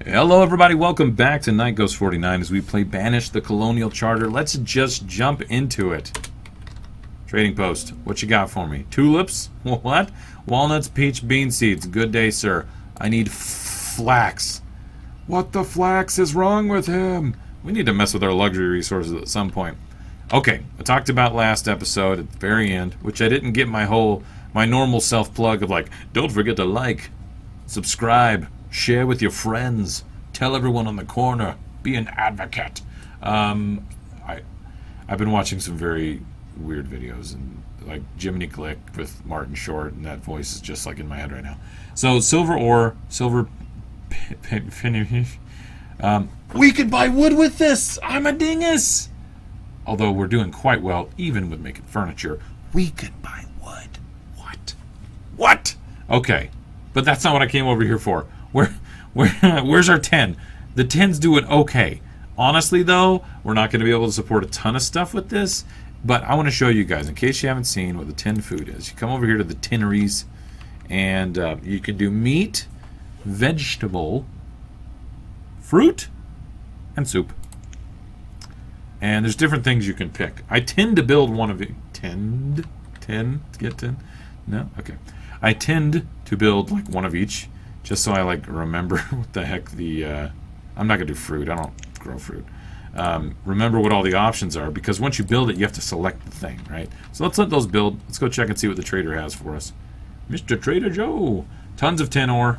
Hello everybody, welcome back to Night Ghost 49 as we play Banished the Colonial Charter. Let's just jump into it. Trading post, what you got for me? Tulips? What? Walnuts, peach, bean seeds. Good day, sir. I need flax. What the flax is wrong with him? We need to mess with our luxury resources at some point. Okay, I talked about last episode at the very end, which I didn't get my normal self-plug of like, don't forget to like, subscribe, share with your friends, tell everyone on the corner, be an advocate. I've been watching some very weird videos, and like Jiminy Glick with Martin Short, and that voice is just like in my head right now. So silver ore, silver we could buy wood with this. I'm a dingus. Although we're doing quite well, even with making furniture, we could buy wood. What? Okay, but that's not what I came over here for. Where's our 10? The 10's doing okay. Honestly, though, we're not going to be able to support a ton of stuff with this, but I want to show you guys, in case you haven't seen what the tin food is. You come over here to the tinneries, and you can do meat, vegetable, fruit, and soup. And there's different things you can pick. I tend to build one of it. No? Okay. I tend to build like one of each, just so I like remember what the heck the I'm not gonna do fruit. I don't grow fruit. Remember what all the options are, because once you build it, you have to select the thing, right? So let's let those build. Let's go check and see what the trader has for us. Mr. Trader Joe. Tons of tin ore.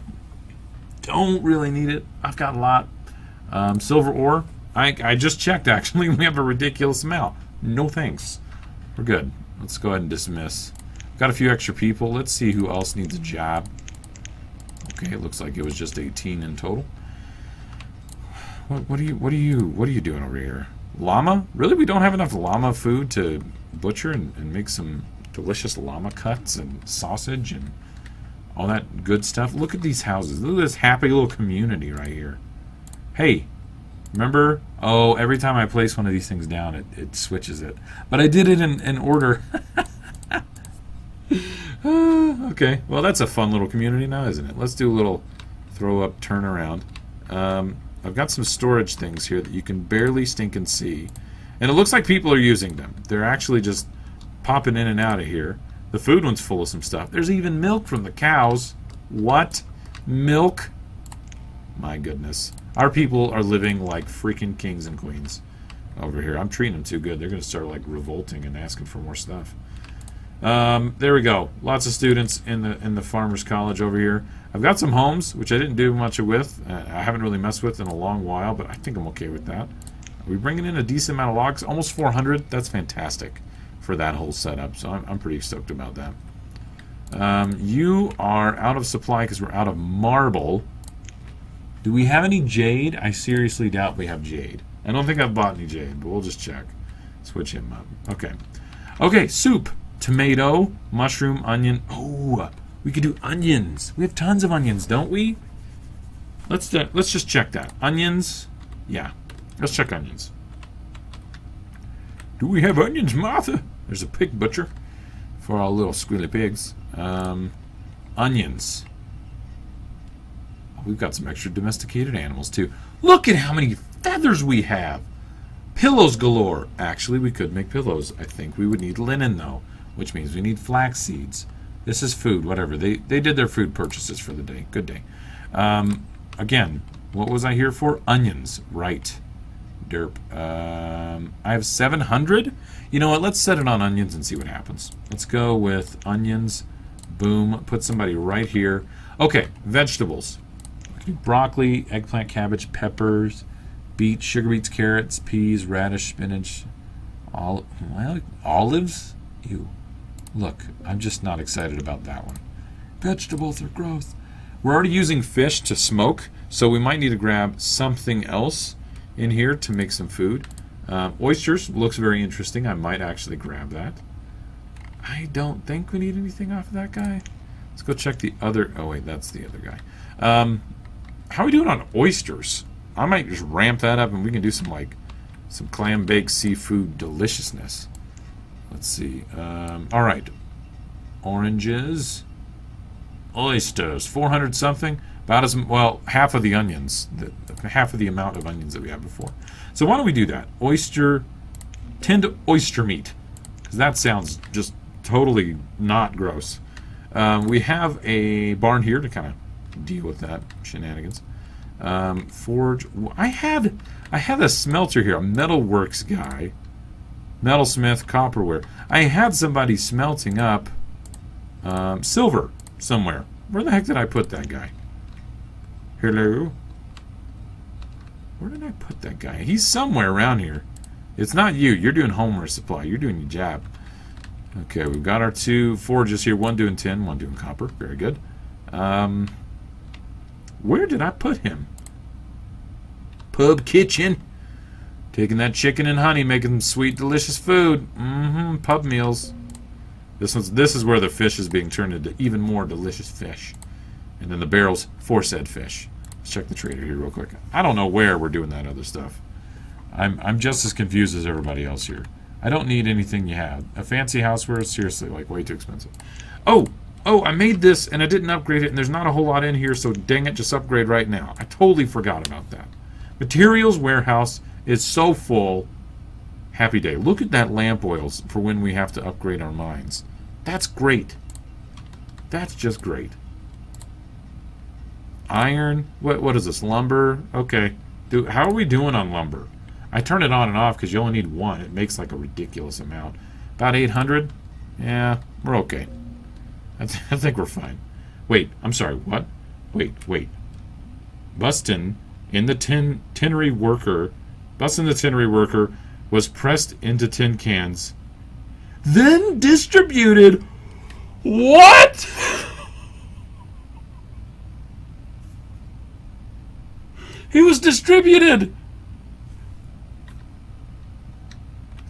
Don't really need it. I've got a lot. Silver ore. I just checked, actually. We have a ridiculous amount. No thanks. We're good. Let's go ahead and dismiss. Got a few extra people. Let's see who else needs a job. Okay, it looks like it was just 18 in total. What are you doing over here? Llama? Really? We don't have enough llama food to butcher and make some delicious llama cuts and sausage and all that good stuff? Look at these houses. Look at this happy little community right here. Hey, remember? Oh, every time I place one of these things down, it switches it. But I did it in order. Okay, well that's a fun little community now, isn't it? Let's do a little throw up turnaround. I've got some storage things here that you can barely stink and see, and it looks like people are using them. They're actually just popping in and out of here. The food one's full of some stuff. There's even milk from the cows. What? Milk? My goodness. Our people are living like freaking kings and queens over here. I'm treating them too good. They're going to start like revolting and asking for more stuff. There we go. Lots of students in the farmers college over here. I've got some homes, which I didn't do much with. I haven't really messed with in a long while, but I think I'm okay with that. Are we bringing in a decent amount of logs? Almost 400. That's fantastic for that whole setup, so I'm pretty stoked about that. You are out of supply because we're out of marble. Do we have any jade? I seriously doubt we have jade. I don't think I've bought any jade, but we'll just check. Switch him up. Okay. Okay, soup. Tomato, mushroom, onion. Oh, we could do onions. We have tons of onions, don't we? Let's just check that. Onions. Yeah. Let's check onions. Do we have onions, Martha? There's a pig butcher for our little squealy pigs. Onions. We've got some extra domesticated animals, too. Look at how many feathers we have. Pillows galore. Actually, we could make pillows. I think we would need linen, though, which means we need flax seeds. This is food, whatever. They did their food purchases for the day. Good day. Again, what was I here for? Onions. Right. Derp. I have 700? You know what? Let's set it on onions and see what happens. Let's go with onions. Boom. Put somebody right here. Okay, vegetables. Broccoli, eggplant, cabbage, peppers, beets, sugar beets, carrots, peas, radish, spinach, olives? Ew. Look, I'm just not excited about that one. Vegetables are gross. We're already using fish to smoke, so we might need to grab something else in here to make some food. Oysters looks very interesting. I might actually grab that. I don't think we need anything off of that guy. Let's go check the other... Oh, wait, that's the other guy. How are we doing on oysters? I might just ramp that up and we can do some clam baked seafood deliciousness. Let's see. Alright. Oranges. Oysters. 400 something. About as well, half of the onions, half of the amount of onions that we had before. So why don't we do that? Tinned oyster meat, because that sounds just totally not gross. We have a barn here to kind of deal with that shenanigans. Forge. I had a smelter here, a metalworks guy, metalsmith, copperware. I had somebody smelting up silver somewhere. Where the heck did I put that guy? Hello? Where did I put that guy? He's somewhere around here. It's not you. You're doing Homer supply. You're doing your job. Okay, we've got our 2 forges here. One doing tin, one doing copper. Very good. Where did I put him? Pub kitchen. Taking that chicken and honey, making some sweet, delicious food. Pub meals. This is where the fish is being turned into even more delicious fish. And then the barrels for said fish. Let's check the trader here real quick. I don't know where we're doing that other stuff. I'm just as confused as everybody else here. I don't need anything you have. A fancy houseware is seriously like way too expensive. Oh, I made this and I didn't upgrade it, and there's not a whole lot in here, so dang it, just upgrade right now. I totally forgot about that. Materials warehouse is so full. Happy day. Look at that lamp oils for when we have to upgrade our mines. That's great. That's just great. Iron. What is this? Lumber? Okay. Dude, how are we doing on lumber? I turn it on and off because you only need one. It makes like a ridiculous amount. About 800? Yeah, we're okay. I think we're fine. Wait, I'm sorry, what? Wait. Bustin in the tinnery worker. Bustin the tinnery worker was pressed into tin cans. Then distributed. What? He was distributed.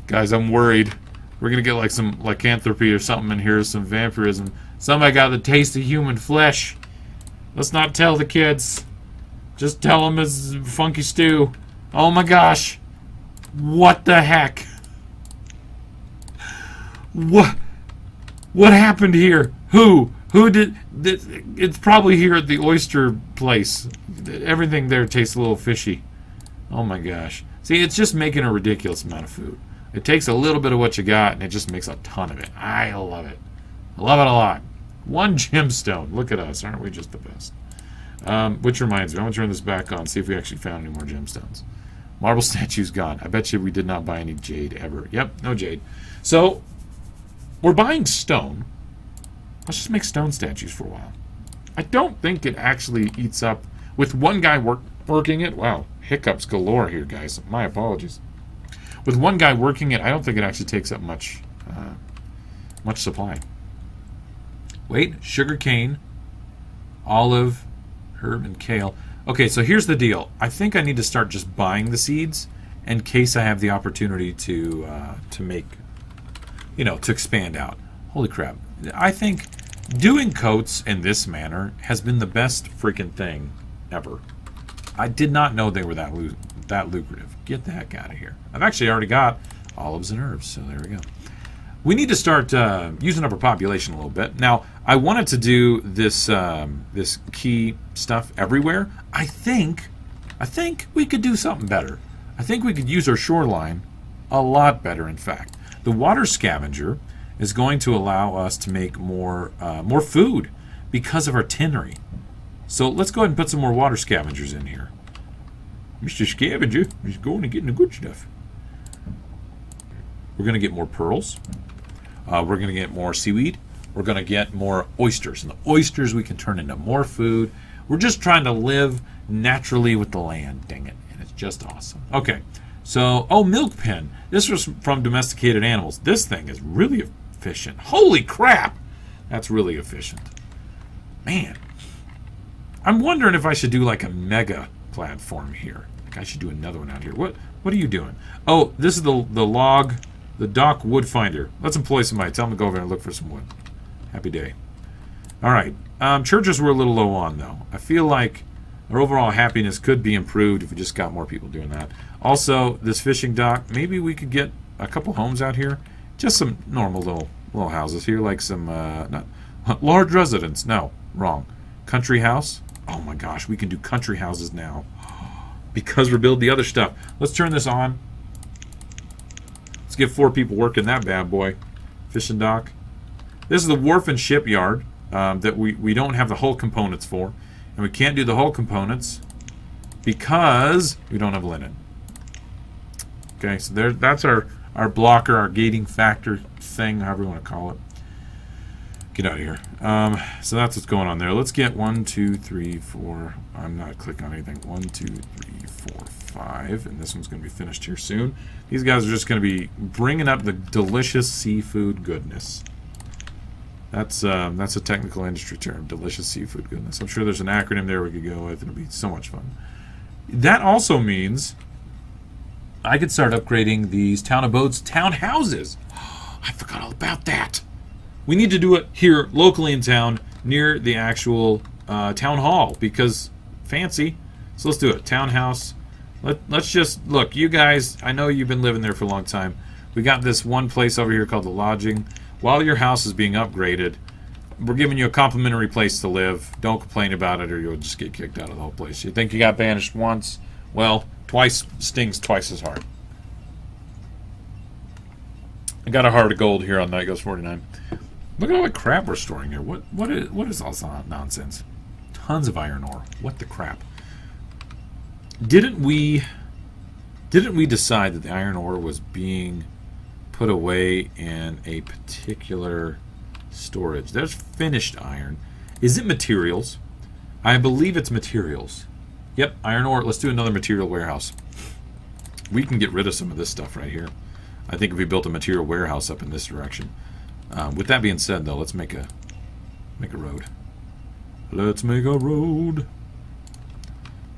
Guys, I'm worried. We're going to get like some lycanthropy or something in here, some vampirism. Somebody got the taste of human flesh. Let's not tell the kids. Just tell them it's funky stew. Oh my gosh. What the heck? What happened here? Who did it's probably here at the oyster place. Everything there tastes a little fishy. Oh my gosh. See, it's just making a ridiculous amount of food. It takes a little bit of what you got, and it just makes a ton of it. I love it. I love it a lot. 1 gemstone. Look at us. Aren't we just the best? Which reminds me, I'm going to turn this back on, see if we actually found any more gemstones. Marble statue's gone. I bet you we did not buy any jade ever. Yep, no jade. So, we're buying stone. Let's just make stone statues for a while. I don't think it actually eats up. With one guy working it, wow, hiccups galore here, guys. My apologies. With one guy working it, I don't think it actually takes up much supply. Wait, sugar cane, olive, herb, and kale. Okay, so here's the deal. I think I need to start just buying the seeds in case I have the opportunity to make, to expand out. Holy crap. I think doing coats in this manner has been the best freaking thing ever. I did not know they were that lucrative. Get the heck out of here. I've actually already got olives and herbs, so there we go. We need to start using up our population a little bit. Now, I wanted to do this this key stuff everywhere. I think we could do something better. I think we could use our shoreline a lot better, in fact. The water scavenger is going to allow us to make more food because of our tinnery. So let's go ahead and put some more water scavengers in here. Mr. Scavenger is going to get the good stuff. We're going to get more pearls. We're going to get more seaweed. We're going to get more oysters. And the oysters we can turn into more food. We're just trying to live naturally with the land, dang it. And it's just awesome. Okay, so, milk pen. This was from domesticated animals. This thing is really efficient. Holy crap! That's really efficient. Man. I'm wondering if I should do like a mega platform here. Like I should do another one out here. What are you doing? Oh, this is the dock wood finder. Let's employ somebody. Tell them to go over and look for some wood. Happy day. All right. Churches were a little low on, though. I feel like our overall happiness could be improved if we just got more people doing that. Also, this fishing dock, maybe we could get a couple homes out here. Just some normal little houses here, like some not large residence. No, wrong. Country house. Oh my gosh, we can do country houses now. Because we're building the other stuff. Let's turn this on. Let's get 4 people working that bad boy. Fishing dock. This is the wharf and shipyard that we don't have the hull components for. And we can't do the hull components because we don't have linen. Okay, so that's our blocker, our gating factor thing, however you want to call it. Get out of here. So that's what's going on there. Let's get 1, 2, 3, 4. I'm not clicking on anything. 1, 2, 3, 4, 5. And this one's going to be finished here soon. These guys are just going to be bringing up the delicious seafood goodness. That's a technical industry term, delicious seafood goodness. I'm sure there's an acronym there we could go with. It'll be so much fun. That also means I could start upgrading these town abodes, townhouses. I forgot all about that. We need to do it here locally in town near the actual town hall because fancy. So let's do it. Townhouse. Let's just look. You guys, I know you've been living there for a long time. We got this one place over here called the lodging. While your house is being upgraded, we're giving you a complimentary place to live. Don't complain about it or you'll just get kicked out of the whole place. You think you got banished once? Well, twice stings twice as hard. I got a heart of gold here on Night Ghost 49. Look at all the crap we're storing here. What is all this nonsense? Tons of iron ore. What the crap? Didn't we decide that the iron ore was being put away in a particular storage? There's finished iron. Is it materials? I believe it's materials. Yep, iron ore. Let's do another material warehouse. We can get rid of some of this stuff right here. I think if we built a material warehouse up in this direction. With that being said, though, let's make a road. Let's make a road.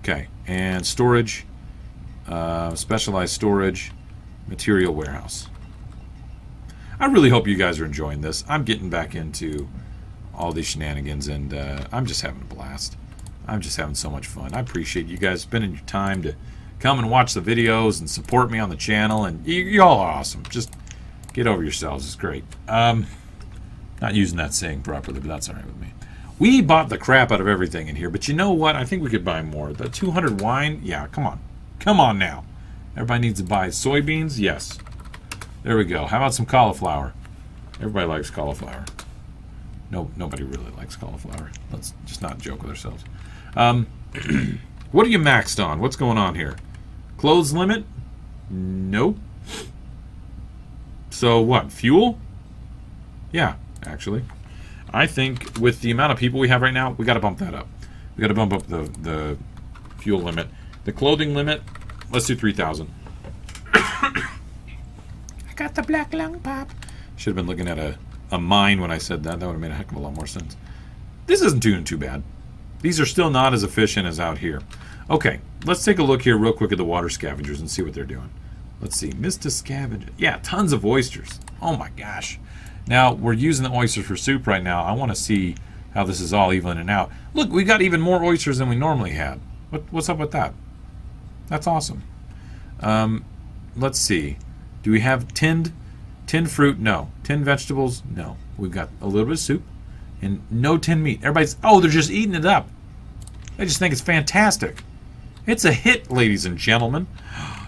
Okay, and storage, specialized storage, material warehouse. I really hope you guys are enjoying this. I'm getting back into all these shenanigans, and I'm just having a blast. I'm just having so much fun. I appreciate you guys spending your time to come and watch the videos and support me on the channel, and you all are awesome. Just get over yourselves. It's great. Not using that saying properly, but that's all right with me. We bought the crap out of everything in here, but you know what? I think we could buy more. The 200 wine? Yeah, come on. Come on now. Everybody needs to buy soybeans? Yes. There we go. How about some cauliflower? Everybody likes cauliflower. No, nobody really likes cauliflower. Let's just not joke with ourselves. What are you maxed on? What's going on here? Clothes limit? Nope. So what? Fuel? Yeah, actually. I think with the amount of people we have right now, we got to bump that up. We got to bump up the fuel limit. The clothing limit, let's do 3,000. I got the black lung pop. Should have been looking at a mine when I said that. That would have made a heck of a lot more sense. This isn't doing too bad. These are still not as efficient as out here. Okay, let's take a look here real quick at the water scavengers and see what they're doing. Let's see, Mr. Scavenger. Yeah, tons of oysters. Oh my gosh. Now, we're using the oysters for soup right now. I want to see how this is all evening out. Look, we got even more oysters than we normally had. What's up with that? That's awesome. Let's see. Do we have tinned fruit? No. Tinned vegetables? No. We've got a little bit of soup and no tinned meat. Everybody's, oh, they're just eating it up. They just think it's fantastic. It's a hit, ladies and gentlemen.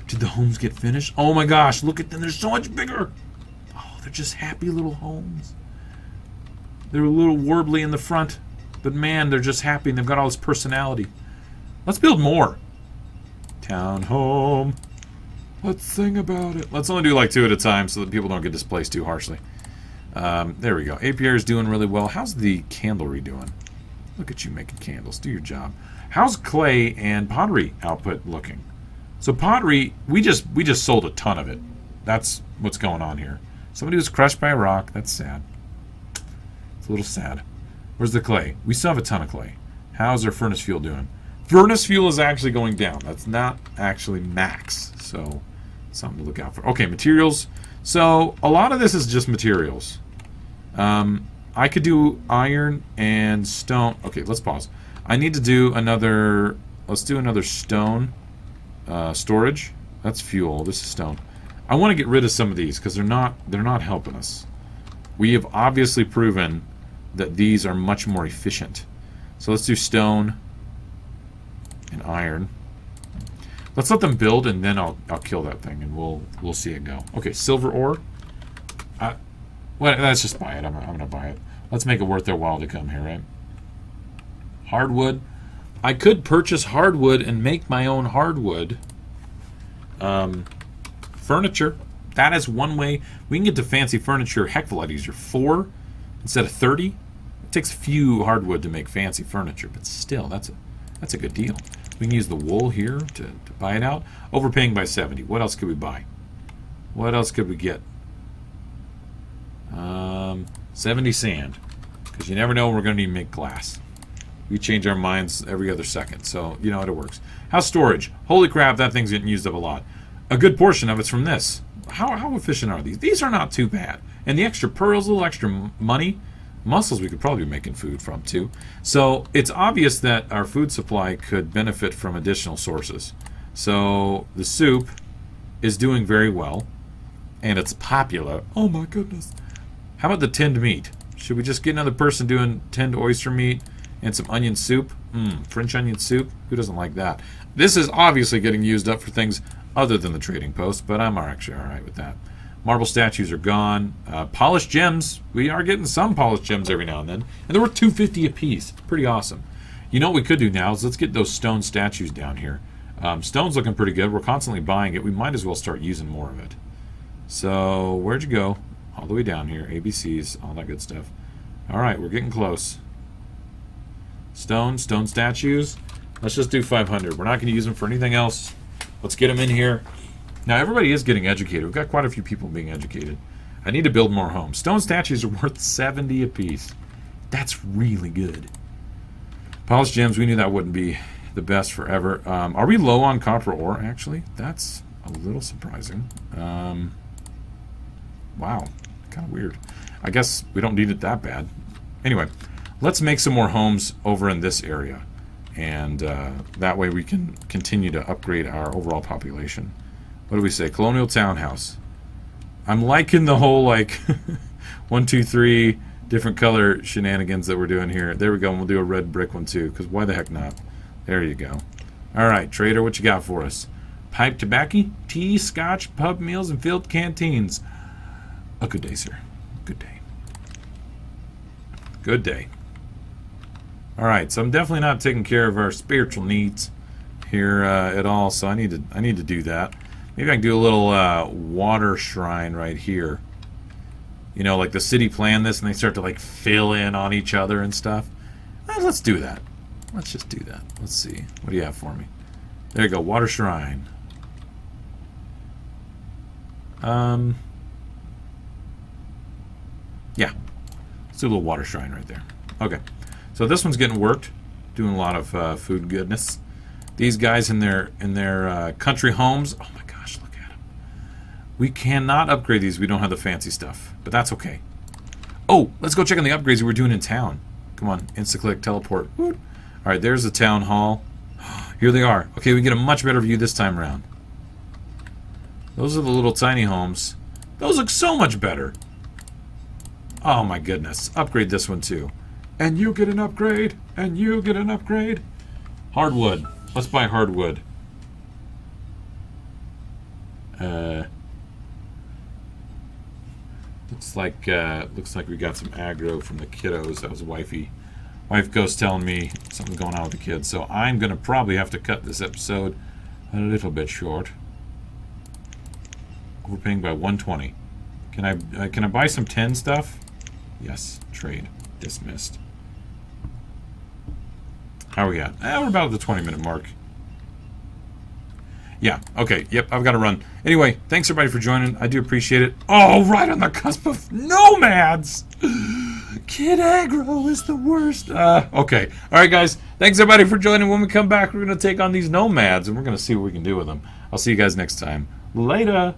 Did the homes get finished? Oh my gosh, look at them. They're so much bigger. Oh, they're just happy little homes. They're a little warbly in the front, but man, they're just happy and they've got all this personality. Let's build more. Town home. Let's sing about it. Let's only do like 2 at a time so that people don't get displaced too harshly. There we go. APR is doing really well. How's the candlery doing? Look at you making candles. Do your job. How's clay and pottery output looking? So pottery, we just sold a ton of it. That's what's going on here. Somebody was crushed by a rock. That's sad. It's a little sad. Where's the clay? We still have a ton of clay. How's our furnace fuel doing? Furnace fuel is actually going down. That's not actually max. So something to look out for. Okay, materials. So a lot of this is just materials. I could do iron and stone. Okay, let's pause. I need to do another. Let's do another stone storage. That's fuel. This is stone. I want to get rid of some of these because they're not helping us. We have obviously proven that these are much more efficient. So let's do stone. iron. Let's let them build, and then I'll kill that thing, and we'll see it go. Okay, silver ore. Well, let's just buy it. I'm gonna buy it. Let's make it worth their while to come here, right? Hardwood. I could purchase hardwood and make my own hardwood. Furniture. That is one way we can get to fancy furniture a heck of a lot easier. 4 instead of 30. It takes a few hardwood to make fancy furniture, but still, that's a good deal. We can use the wool here to buy it out. Overpaying by 70. What else could we buy? What else could we get? 70 sand. Because you never know when we're going to need to make glass. We change our minds every other second. So, you know, it works. House storage. Holy crap, that thing's getting used up a lot. A good portion of it's from this. How efficient are these? These are not too bad. And the extra pearls, a little extra money. Mussels we could probably be making food from too. So it's obvious that our food supply could benefit from additional sources. So the soup is doing very well. And it's popular. Oh my goodness. How about the tinned meat? Should we just get another person doing tinned oyster meat and some onion soup? French onion soup? Who doesn't like that? This is obviously getting used up for things other than the trading post, but I'm actually alright with that. Marble statues are gone. Polished gems. We are getting some polished gems every now and then. And they were $2.50 a piece. Pretty awesome. You know what we could do now is let's get those stone statues down here. Stone's looking pretty good. We're constantly buying it. We might as well start using more of it. So, where'd you go? All the way down here. ABCs, all that good stuff. Alright, we're getting close. Stone statues. Let's just do 500. We're not going to use them for anything else. Let's get them in here. Now, everybody is getting educated. We've got quite a few people being educated. I need to build more homes. Stone statues are worth 70 apiece. That's really good. Polished gems, we knew that wouldn't be the best forever. Are we low on copper ore, actually? That's a little surprising. Wow. Kind of weird. I guess we don't need it that bad. Anyway, let's make some more homes over in this area. And that way we can continue to upgrade our overall population. What do we say? Colonial townhouse. I'm liking the whole, like, 1, 2, 3 different color shenanigans that we're doing here. There we go. And we'll do a red brick one, too. Because why the heck not? There you go. All right, trader, what you got for us? Pipe tobacco, tea, scotch, pub meals, and field canteens. A good day, sir. Good day. Good day. Alright, so I'm definitely not taking care of our spiritual needs here at all, so I need to do that. Maybe I can do a little water shrine right here. You know, like the city planned this and they start to like fill in on each other and stuff. Let's do that. Let's just do that. Let's see. What do you have for me? There you go, water shrine. Yeah. Let's do a little water shrine right there. Okay. So this one's getting worked, doing a lot of food goodness. These guys in their country homes. Oh my gosh, look at them. We cannot upgrade these. We don't have the fancy stuff, but that's okay. Oh, let's go check on the upgrades we were doing in town. Come on, insta-click, teleport. All right, there's the town hall. Here they are. Okay, we get a much better view this time around. Those are the little tiny homes. Those look so much better. Oh my goodness. Upgrade this one too. And you get an upgrade. And you get an upgrade. Hardwood. Let's buy hardwood. Looks like we got some aggro from the kiddos. That was wifey. Wife Ghost telling me something's going on with the kids. So I'm gonna probably have to cut this episode a little bit short. Overpaying by 120. Can I buy some 10 stuff? Yes. Trade. Dismissed. How are we at? We're about at the 20-minute mark. Yeah, okay, yep, I've got to run. Anyway, thanks everybody for joining. I do appreciate it. Oh, right on the cusp of nomads! Kid aggro is the worst. Okay. Alright, guys, thanks everybody for joining. When we come back, we're going to take on these nomads, and we're going to see what we can do with them. I'll see you guys next time. Later!